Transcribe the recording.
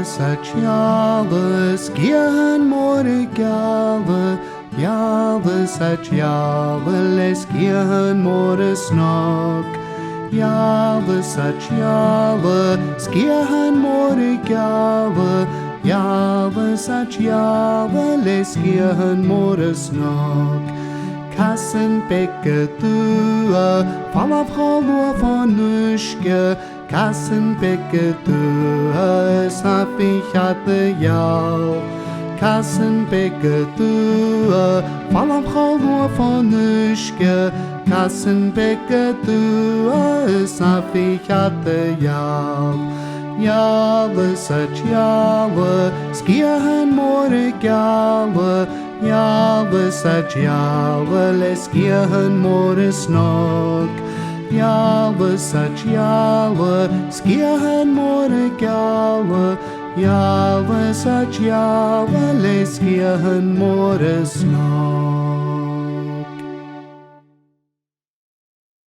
Java, skian more Java, Java such Java, les skian more snog. Java such Java, skian more Java, Java such Java, les skian more snog. Kassen bekke tua, fall av halva van nuske. Kassen bekke tua, safi hatte jau. Kassen bekke tua, fall av halva van nuske. Kassen bekke tua, safi hatte jau. Java such Java, skian more Java, Java such Java, les skian more snog. Java such Java, skian more Java, Java such Java, les skian more snog.